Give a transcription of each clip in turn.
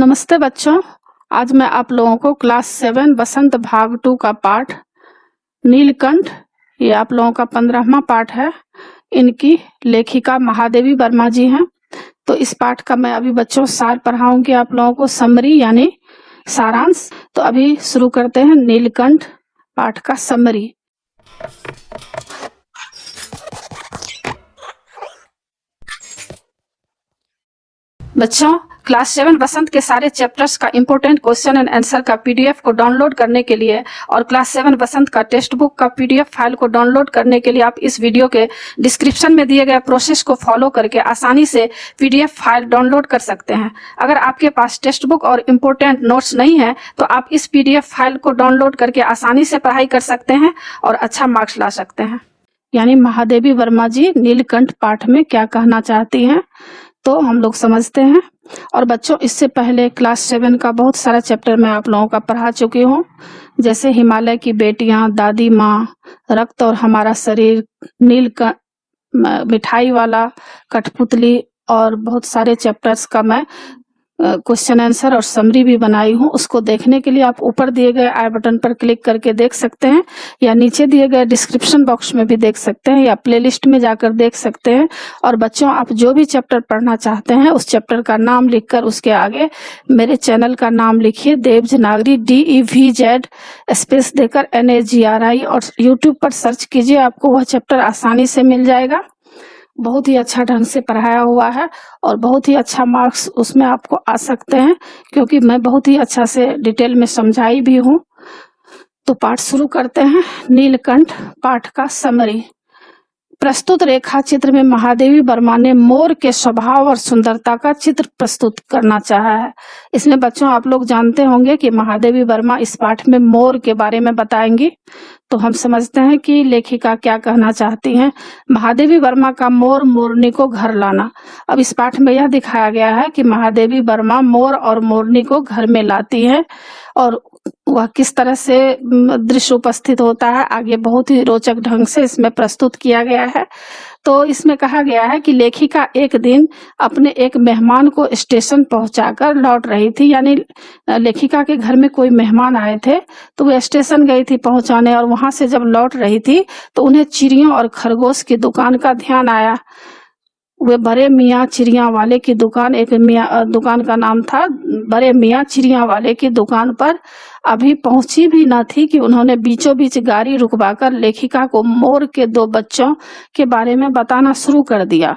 नमस्ते बच्चों। आज मैं आप लोगों को क्लास 7 बसंत भाग 2 का पाठ नीलकंठ, ये आप लोगों का 15वां पाठ है। इनकी लेखिका महादेवी वर्मा जी हैं। तो इस पाठ का मैं अभी बच्चों सार पढ़ाऊंगी आप लोगों को, समरी यानी सारांश। तो अभी शुरू करते हैं नीलकंठ पाठ का समरी। बच्चों, क्लास 7 बसंत के सारे चैप्टर्स का इंपॉर्टेंट क्वेश्चन एंड आंसर का पीडीएफ को डाउनलोड करने के लिए और क्लास 7 बसंत का टेक्स्ट बुक का पीडीएफ फाइल को डाउनलोड करने के लिए आप इस वीडियो के डिस्क्रिप्शन में दिए गए प्रोसेस को फॉलो करके आसानी से पीडीएफ फाइल डाउनलोड कर सकते हैं। अगर आपके पास टेक्स्ट बुक और इंपॉर्टेंट नोट्स नहीं है तो आप इस पीडीएफ फाइल को डाउनलोड करके आसानी से पढ़ाई कर सकते हैं और अच्छा मार्क्स ला सकते हैं। यानी महादेवी वर्मा जी नीलकंठ पाठ में क्या कहना चाहती हैं तो हम लोग समझते हैं। और बच्चों, इससे पहले क्लास 7 का बहुत सारा चैप्टर मैं आप लोगों का पढ़ा चुकी हूँ, जैसे हिमालय की बेटियां, दादी माँ, रक्त और हमारा शरीर, मिठाई वाला, कठपुतली और बहुत सारे चैप्टर्स का मैं क्वेश्चन आंसर और समरी भी बनाई हूँ। उसको देखने के लिए आप ऊपर दिए गए आई बटन पर क्लिक करके देख सकते हैं या नीचे दिए गए डिस्क्रिप्शन बॉक्स में भी देख सकते हैं या प्लेलिस्ट में जाकर देख सकते हैं। और बच्चों, आप जो भी चैप्टर पढ़ना चाहते हैं उस चैप्टर का नाम लिखकर उसके आगे मेरे चैनल का नाम लिखिए, देवज नागरी, DEVZ स्पेस देकर NAGRI, और यूट्यूब पर सर्च कीजिए, आपको वह चैप्टर आसानी से मिल जाएगा। बहुत ही अच्छा ढंग से पढ़ाया हुआ है और बहुत ही अच्छा मार्क्स उसमें आपको आ सकते हैं, क्योंकि मैं बहुत ही अच्छा से डिटेल में समझाई भी हूँ। तो पाठ शुरू करते हैं। नीलकंठ पाठ का समरी। प्रस्तुत रेखा चित्र में महादेवी वर्मा ने मोर के स्वभाव और सुंदरता का चित्र प्रस्तुत करना चाहा है। इसमें बच्चों आप लोग जानते होंगे कि महादेवी वर्मा इस पाठ में मोर के बारे में बताएंगी। तो हम समझते हैं कि लेखिका क्या कहना चाहती हैं। महादेवी वर्मा का मोर मोरनी को घर लाना। अब इस पाठ में यह दिखाया गया है कि महादेवी वर्मा मोर और मोरनी को घर में लाती है और वह किस तरह से दृश्य उपस्थित होता है आगे बहुत ही रोचक ढंग से इसमें प्रस्तुत किया गया है। तो इसमें कहा गया है कि लेखिका एक दिन अपने एक मेहमान को स्टेशन पहुंचाकर लौट रही थी। यानी लेखिका के घर में कोई मेहमान आए थे तो वो स्टेशन गई थी पहुंचाने, और वहां से जब लौट रही थी तो उन्हें चिड़ियों और खरगोश की दुकान का ध्यान आया। वे बड़े मियाँ चिड़िया वाले की दुकान, एक दुकान का नाम था बड़े मियाँ चिड़िया वाले की दुकान पर अभी पहुंची भी न थी कि उन्होंने बीचों बीच गाड़ी रुकवाकर लेखिका को मोर के 2 बच्चों के बारे में बताना शुरू कर दिया।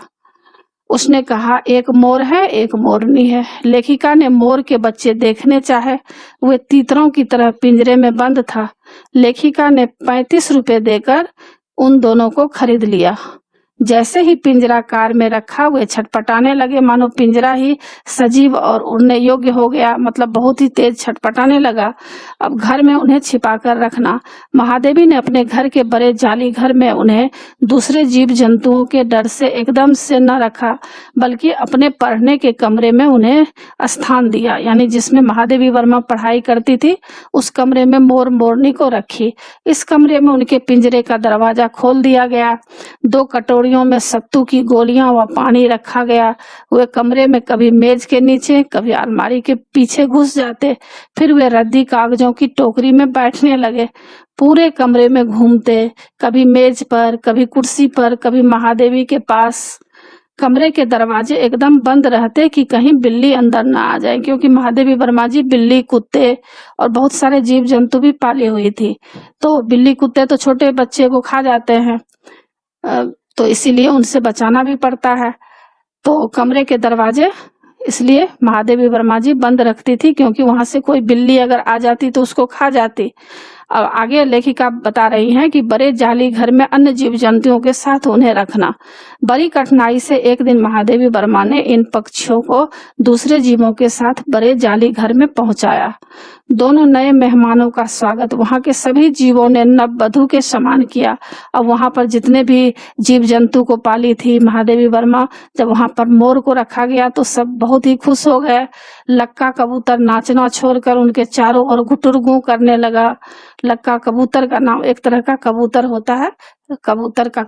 उसने कहा, एक मोर है, एक मोरनी है। लेखिका ने मोर के बच्चे देखने चाहे, वे तीतरों की तरह पिंजरे में बंद था। लेखिका ने 35 रुपए देकर उन दोनों को खरीद लिया। जैसे ही पिंजरा कार में रखा वे छटपटाने लगे, मानो पिंजरा ही सजीव और उड़ने योग्य हो गया, मतलब बहुत ही तेज छटपटाने लगा। अब घर में उन्हें छिपा कर रखना। महादेवी ने अपने घर के बड़े जाली घर में उन्हें दूसरे जीव जंतुओं के डर से एकदम से न रखा, बल्कि अपने पढ़ने के कमरे में उन्हें स्थान दिया। यानी जिसमें महादेवी वर्मा पढ़ाई करती थी उस कमरे में मोर मोरनी को रखी। इस कमरे में उनके पिंजरे का दरवाजा खोल दिया गया। 2 कटोरियों में सत्तू की गोलियां व पानी रखा गया। वे कमरे में कभी मेज के नीचे, कभी अलमारी के पीछे घुस जाते, फिर वे रद्दी कागजों की टोकरी में बैठने लगे। पूरे कमरे में घूमते, कभी मेज पर, कभी कुर्सी पर, कभी महादेवी के पास। कमरे के दरवाजे एकदम बंद रहते कि कहीं बिल्ली अंदर ना आ जाए, क्योंकि महादेवी वर्मा जी बिल्ली, कुत्ते और बहुत सारे जीव जंतु भी पाली हुई थी। तो बिल्ली कुत्ते तो छोटे बच्चे को खा जाते हैं, तो इसीलिए उनसे बचाना भी पड़ता है। तो कमरे के दरवाजे इसलिए महादेवी वर्मा जी बंद रखती थी, क्योंकि वहां से कोई बिल्ली अगर आ जाती तो उसको खा जाती। अब आगे लेखिका बता रही हैं कि बड़े जाली घर में अन्य जीव जंतुओं के साथ उन्हें रखना। बड़ी कठिनाई से एक दिन महादेवी वर्मा ने इन पक्षियों को दूसरे जीवों के साथ बड़े जाली घर में पहुंचाया। दोनों नए मेहमानों का स्वागत वहां के सभी जीवों ने नववधु के समान किया। अब वहां पर जितने भी जीव जंतु को पाली थी महादेवी वर्मा, जब वहां पर मोर को रखा गया तो सब बहुत ही खुश हो गए। लक्का कबूतर नाचना छोड़कर उनके चारों ओर गुटुर गूं करने लगा। लक्का कबूतर का नाम एक तरह का कबूतर होता है, कबूतर का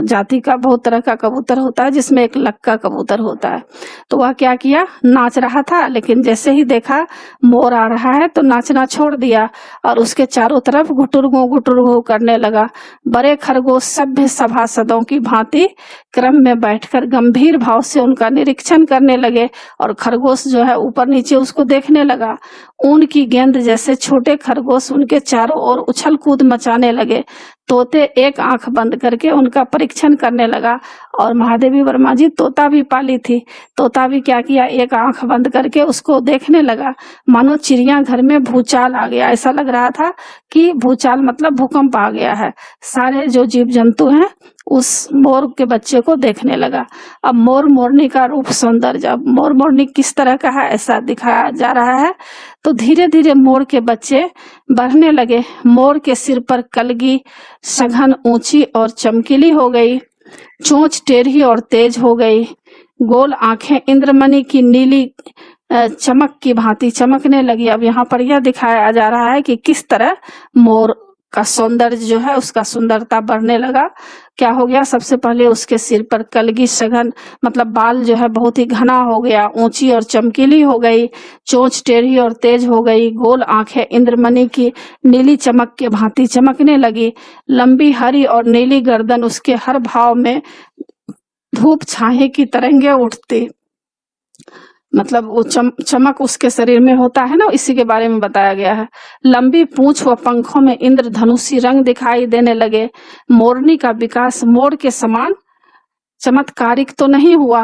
जाति का बहुत तरह का कबूतर होता है, जिसमें एक लक्का कबूतर होता है। तो वह क्या किया, नाच रहा था, लेकिन जैसे ही देखा मोर आ रहा है तो नाचना छोड़ दिया और उसके चारों तरफ गुटुरगू करने लगा। बड़े खरगोश सभ्य सभासदों की भांति क्रम में बैठकर गंभीर भाव से उनका निरीक्षण करने लगे और खरगोश जो है ऊपर नीचे उसको देखने लगा। ऊन की गेंद जैसे छोटे खरगोश उनके चारों ओर उछल कूद मचाने लगे। तोते एक आंख बंद करके उनका परीक्षण करने लगा। और महादेवी वर्मा जी तोता भी पाली थी। तोता भी क्या किया, एक आंख बंद करके उसको देखने लगा, मानो चिड़ियाघर में भूचाल आ गया। ऐसा लग रहा था कि भूचाल मतलब भूकंप आ गया है। सारे जो जीव जंतु हैं उस मोर के बच्चे को देखने लगा। अब मोर मोरनी का रूप सौंदर्य, अब मोर मोरनी किस तरह का है ऐसा दिखाया जा रहा है। तो धीरे धीरे मोर के बच्चे बढ़ने लगे। मोर के सिर पर कलगी सघन ऊंची और चमकीली हो गई, चोंच टेढ़ी और तेज हो गई, गोल आंखें इंद्रमणि की नीली चमक की भांति चमकने लगी। अब यहाँ पर यह दिखाया जा रहा है कि किस तरह मोर का सौंदर्य जो है उसका सुंदरता बढ़ने लगा। क्या हो गया, सबसे पहले उसके सिर पर कलगी सघन मतलब बाल जो है बहुत ही घना हो गया, ऊंची और चमकीली हो गई, चोंच टेढ़ी और तेज हो गई, गोल आंखें इंद्रमणि की नीली चमक के भांति चमकने लगी, लंबी हरी और नीली गर्दन उसके हर भाव में धूप छाहे की तरंगे उठती, मतलब वो चमक उसके शरीर में होता है ना, इसी के बारे में बताया गया है। लंबी पूंछ व पंखों में इंद्रधनुषी रंग दिखाई देने लगे। मोरनी का विकास मोर के समान चमत्कारिक तो नहीं हुआ,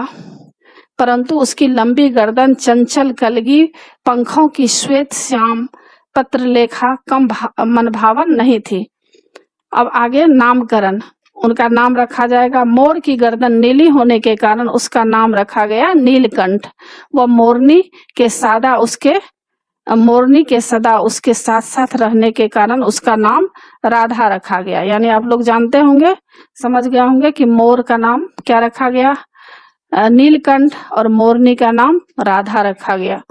परंतु उसकी लंबी गर्दन, चंचल कलगी, पंखों की श्वेत श्याम पत्रलेखा कम मनभावन नहीं थी। अब आगे नामकरण, उनका नाम रखा जाएगा। मोर की गर्दन नीली होने के कारण उसका नाम रखा गया नीलकंठ। वह मोरनी के सदा उसके साथ साथ रहने के कारण उसका नाम राधा रखा गया। यानी आप लोग जानते होंगे, समझ गए होंगे कि मोर का नाम क्या रखा गया, नीलकंठ, और मोरनी का नाम राधा रखा गया।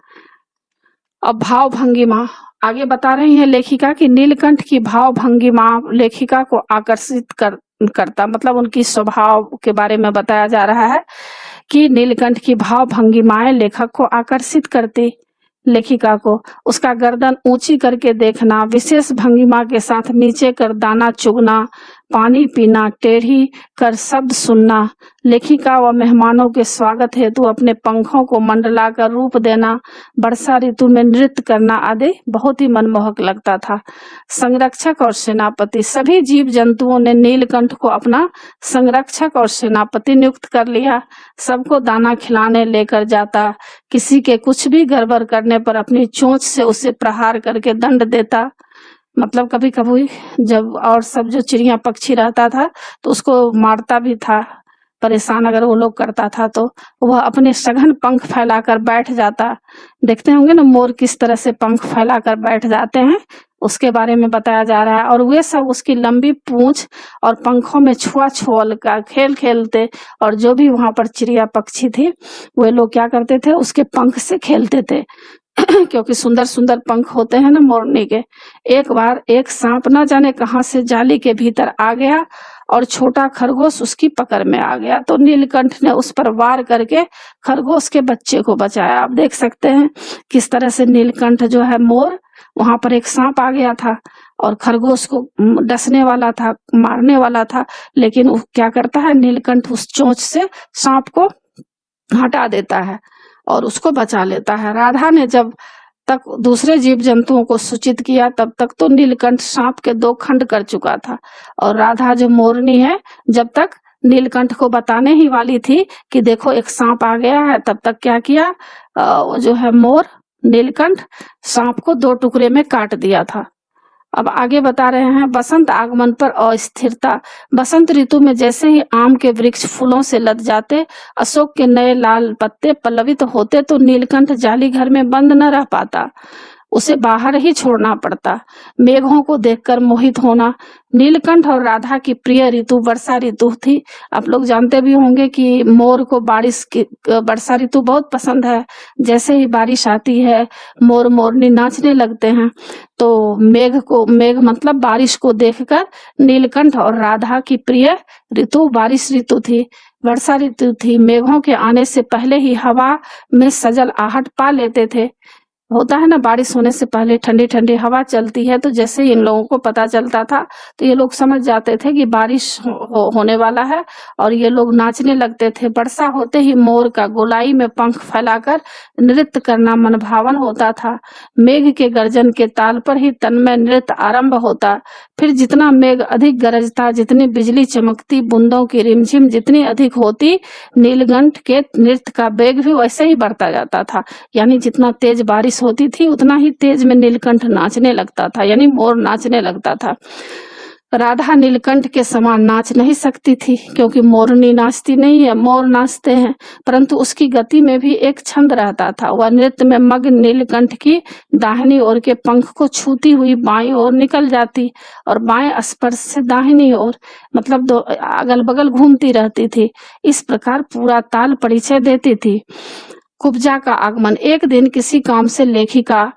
अब भाव भंगिमा आगे बता रही है लेखिका कि नीलकंठ की भाव भंगिमा लेखिका को आकर्षित करता, मतलब उनकी स्वभाव के बारे में बताया जा रहा है कि नीलकंठ की भाव भंगिमाएं लेखक को आकर्षित करती। लेखिका को उसका गर्दन ऊंची करके देखना, विशेष भंगिमा के साथ नीचे कर दाना चुगना, पानी पीना, टेढ़ी कर शब्द सुनना, लेखिका व मेहमानों के स्वागत हेतु अपने पंखों को मंडलाकर रूप देना, वर्षा ऋतु में नृत्य करना आदि बहुत ही मनमोहक लगता था। संरक्षक और सेनापति, सभी जीव जंतुओं ने नीलकंठ को अपना संरक्षक और सेनापति नियुक्त कर लिया। सबको दाना खिलाने लेकर जाता, किसी के कुछ भी गड़बड़ करने पर अपनी चोंच से उसे प्रहार करके दंड देता। मतलब कभी कभी जब और सब जो चिड़िया पक्षी रहता था तो उसको मारता भी था, परेशान अगर वो लोग करता था तो वह अपने सघन पंख फैलाकर बैठ जाता। देखते होंगे ना मोर किस तरह से पंख फैलाकर बैठ जाते हैं, उसके बारे में बताया जा रहा है। और वे सब उसकी लंबी पूंछ और पंखों में छुआ-छुअल का खेल खेलते, और जो भी वहां पर चिड़िया पक्षी थी वे लोग क्या करते थे, उसके पंख से खेलते थे क्योंकि सुंदर सुंदर पंख होते हैं ना मोरनी के। एक बार एक सांप न जाने कहां से जाली के भीतर आ गया और छोटा खरगोश उसकी पकड़ में आ गया, तो नीलकंठ ने उस पर वार करके खरगोश के बच्चे को बचाया। आप देख सकते हैं किस तरह से नीलकंठ जो है मोर, वहां पर एक सांप आ गया था और खरगोश को डसने वाला था, मारने वाला था, लेकिन वो क्या करता है, नीलकंठ उस चोंच से सांप को हटा देता है और उसको बचा लेता है। राधा ने जब तक दूसरे जीव जंतुओं को सूचित किया तब तक तो नीलकंठ सांप के 2 खंड कर चुका था, और राधा जो मोरनी है जब तक नीलकंठ को बताने ही वाली थी कि देखो एक सांप आ गया है, तब तक क्या किया, जो है मोर नीलकंठ सांप को 2 टुकड़े में काट दिया था। अब आगे बता रहे हैं बसंत आगमन पर अस्थिरता। बसंत ऋतु में जैसे ही आम के वृक्ष फूलों से लद जाते, अशोक के नए लाल पत्ते पल्लवित होते, तो नीलकंठ जाली घर में बंद न रह पाता। उसे बाहर ही छोड़ना पड़ता। मेघों को देखकर मोहित होना नीलकंठ और राधा की प्रिय ऋतु वर्षा ऋतु थी। आप लोग जानते भी होंगे कि मोर को वर्षा ऋतु बहुत पसंद है। जैसे ही बारिश आती है मोर मोरनी नाचने लगते हैं। तो मेघ मतलब बारिश को देखकर नीलकंठ और राधा की प्रिय ऋतु बारिश ऋतु थी, वर्षा ऋतु थी। मेघों के आने से पहले ही हवा में सजल आहट पा लेते थे। होता है ना, बारिश होने से पहले ठंडी ठंडी हवा चलती है, तो जैसे ही इन लोगों को पता चलता था तो ये लोग समझ जाते थे कि बारिश होने वाला है और ये लोग नाचने लगते थे। वर्षा होते ही मोर का गोलाई में पंख फैलाकर नृत्य करना मनभावन होता था। मेघ के गर्जन के ताल पर ही तन्मय नृत्य आरंभ होता। फिर जितना मेघ अधिक गरजता, जितनी बिजली चमकती, बूंदों की रिमझिम जितनी अधिक होती, नीलकंठ के नृत्य का वेग भी वैसे ही बढ़ता जाता था। यानी जितना तेज बारिश होती थी उतना ही तेज में नीलकंठ नाचने लगता था, यानी मोर नाचने लगता था। राधा नीलकंठ के समान नाच नहीं सकती थी क्योंकि मोरनी नाचती नहीं है, मोर नाचते हैं, परंतु उसकी गति में भी एक छंद रहता था। वह नृत्य में मग्न नीलकंठ की दाहिनी ओर के पंख को छूती हुई बाईं ओर निकल जाती और बाएं स्पर्श से दाहिनी ओर, मतलब दो अगल बगल घूमती रहती थी। इस प्रकार पूरा ताल परिचय देती थी। कुब्जा का आगमन। एक दिन किसी काम से लेखिका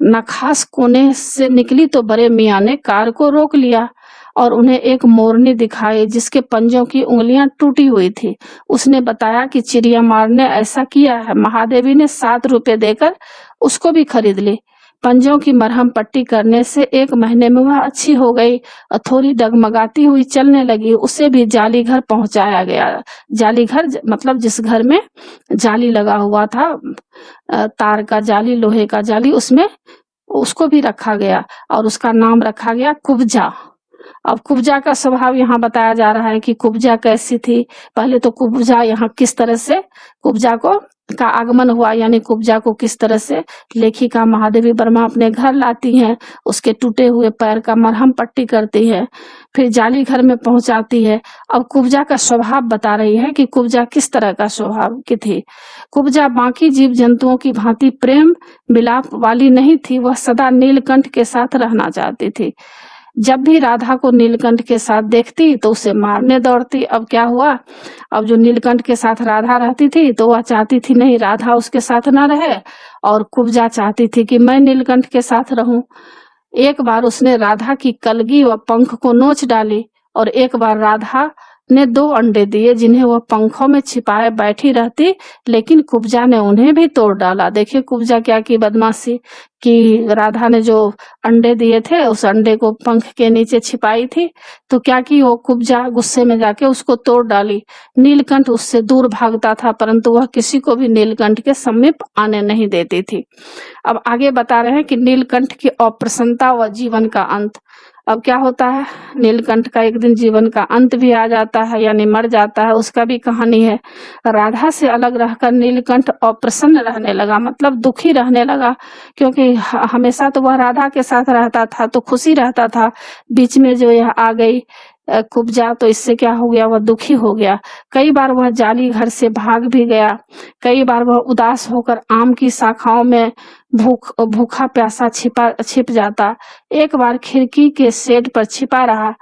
नखास कोने से निकली तो बड़े मियाँ ने कार को रोक लिया और उन्हें एक मोरनी दिखाई जिसके पंजों की उंगलियां टूटी हुई थी। उसने बताया कि चिड़िया मार ने ऐसा किया है। महादेवी ने 7 रुपए देकर उसको भी खरीद ली। पंजों की मरहम पट्टी करने से 1 महीने में वह अच्छी हो गई और थोड़ी डगमगाती हुई चलने लगी। उसे भी जाली घर पहुंचाया गया। जाली घर मतलब जिस घर में जाली लगा हुआ था, तार का जाली, लोहे का जाली, उसमें उसको भी रखा गया और उसका नाम रखा गया कुब्जा। अब कुब्जा का स्वभाव यहाँ बताया जा रहा है कि कुब्जा कैसी थी। पहले तो कुब्जा यहाँ किस तरह से कुब्जा का आगमन हुआ, यानी कुब्जा को किस तरह से लेखिका महादेवी वर्मा अपने घर लाती हैं, उसके टूटे हुए पैर का मरहम पट्टी करती है, फिर जाली घर में पहुंचाती है। अब कुब्जा का स्वभाव बता रही है कि कुब्जा किस तरह का स्वभाव की थी। कुब्जा बाकी जीव जंतुओं की भांति प्रेम विलाप वाली नहीं थी। वह सदा नीलकंठ के साथ रहना चाहती थी। जब भी राधा को नीलकंठ के साथ देखती तो उसे मारने दौड़ती। अब क्या हुआ, अब जो नीलकंठ के साथ राधा रहती थी तो वह चाहती थी नहीं राधा उसके साथ ना रहे, और कुब्जा चाहती थी कि मैं नीलकंठ के साथ रहूं। एक बार उसने राधा की कलगी व पंख को नोच डाली और एक बार राधा ने 2 अंडे दिए जिन्हें वह पंखों में छिपाए बैठी रहती, लेकिन कुब्जा ने उन्हें भी तोड़ डाला। देखिए कुब्जा क्या की बदमाशी कि राधा ने जो अंडे दिए थे उस अंडे को पंख के नीचे छिपाई थी, तो क्या की वो कुब्जा गुस्से में जाके उसको तोड़ डाली। नीलकंठ उससे दूर भागता था परंतु वह किसी को भी नीलकंठ के समीप आने नहीं देती थी। अब आगे बता रहे हैं कि नीलकंठ की अप्रसन्नता व जीवन का अंत। अब क्या होता है, नीलकंठ का एक दिन जीवन का अंत भी आ जाता है, यानी मर जाता है, उसका भी कहानी है। राधा से अलग रहकर नीलकंठ अप्रसन्न रहने लगा, मतलब दुखी रहने लगा, क्योंकि हमेशा तो वह राधा के साथ रहता था तो खुशी रहता था। बीच में जो यह आ गई कुब्जा तो इससे क्या हो गया, वह दुखी हो गया। कई बार वह जाली घर से भाग भी गया। कई बार वह उदास होकर आम की शाखाओं में भूखा प्यासा छिप जाता। एक बार खिड़की के शेड पर छिपा रहा।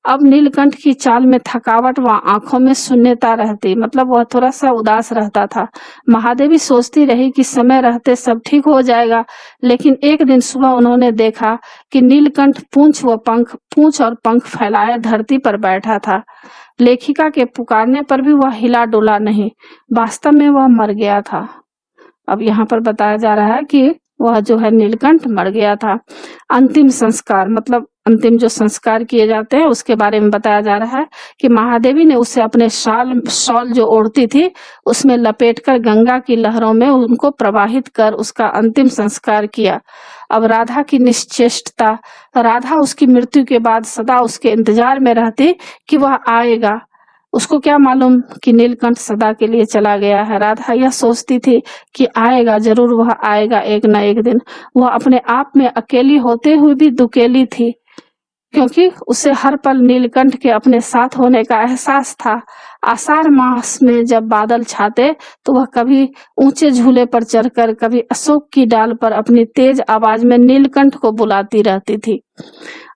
अब नीलकंठ की चाल में थकावट व आंखों में शून्यता रहती, मतलब वह थोड़ा सा उदास रहता था। महादेवी सोचती रही कि समय रहते सब ठीक हो जाएगा, लेकिन एक दिन सुबह उन्होंने देखा कि नीलकंठ पूंछ और पंख फैलाए धरती पर बैठा था। लेखिका के पुकारने पर भी वह हिला डोला नहीं। वास्तव में वह मर गया था। अब यहाँ पर बताया जा रहा है कि वह जो है नीलकंठ मर गया था। अंतिम संस्कार, मतलब अंतिम जो संस्कार किए जाते हैं उसके बारे में बताया जा रहा है कि महादेवी ने उसे अपने शॉल जो ओढ़ती थी उसमें लपेटकर गंगा की लहरों में उनको प्रवाहित कर उसका अंतिम संस्कार किया। अब राधा की निश्चेष्टता, राधा उसकी मृत्यु के बाद सदा उसके इंतजार में रहती कि वह आएगा। उसको क्या मालूम कि नीलकंठ सदा के लिए चला गया है। राधा यह सोचती थी कि आएगा, जरूर वह आएगा एक न एक दिन। वह अपने आप में अकेली होते हुए भी दुकेली थी, क्योंकि उसे हर पल नीलकंठ के अपने साथ होने का एहसास था। आषाढ़ मास में जब बादल छाते तो वह कभी ऊंचे झूले पर चढ़कर, कभी अशोक की डाल पर अपनी तेज आवाज में नीलकंठ को बुलाती रहती थी।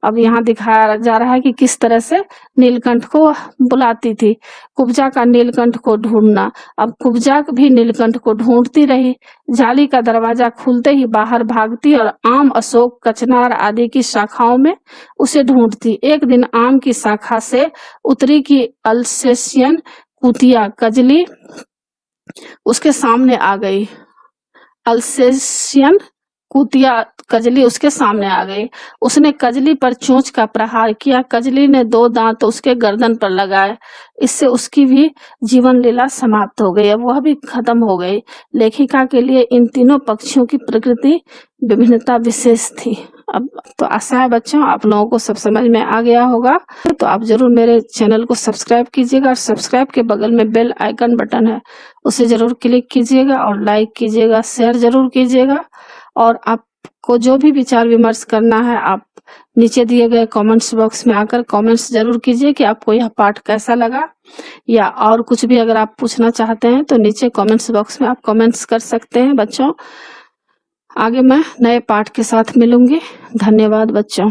अब यहाँ दिखाया जा रहा है कि किस तरह से नीलकंठ को बुलाती थी। कुब्जा का नीलकंठ को ढूंढना। अब कुब्जा भी नीलकंठ को ढूंढती रही। जाली का दरवाजा खुलते ही बाहर भागती और आम, अशोक, कचनार आदि की शाखाओं में उसे ढूंढती। एक दिन आम की शाखा से उतरी की अल्सेशियन कुतिया कजली उसके सामने आ गई। अल्सेशियन कुतिया कजली उसके सामने आ गई। उसने कजली पर चोंच का प्रहार किया। कजली ने 2 दांत उसके गर्दन पर लगाए। इससे उसकी भी जीवन लीला समाप्त हो गई। अब वह भी खत्म हो गई। लेखिका के लिए इन तीनों पक्षियों की प्रकृति विभिन्नता विशेष थी। अब तो आशा है बच्चों आप लोगों को सब समझ में आ गया होगा। तो आप जरूर मेरे चैनल को सब्सक्राइब कीजिएगा और सब्सक्राइब के बगल में बेल आइकन बटन है, उसे जरूर क्लिक कीजिएगा और लाइक कीजिएगा, शेयर जरूर कीजिएगा। और आपको जो भी विचार विमर्श करना है आप नीचे दिए गए कमेंट्स बॉक्स में आकर कमेंट्स जरूर कीजिए कि आपको यह पाठ कैसा लगा, या और कुछ भी अगर आप पूछना चाहते हैं तो नीचे कमेंट्स बॉक्स में आप कमेंट्स कर सकते हैं बच्चों। आगे मैं नए पाठ के साथ मिलूंगी। धन्यवाद बच्चों।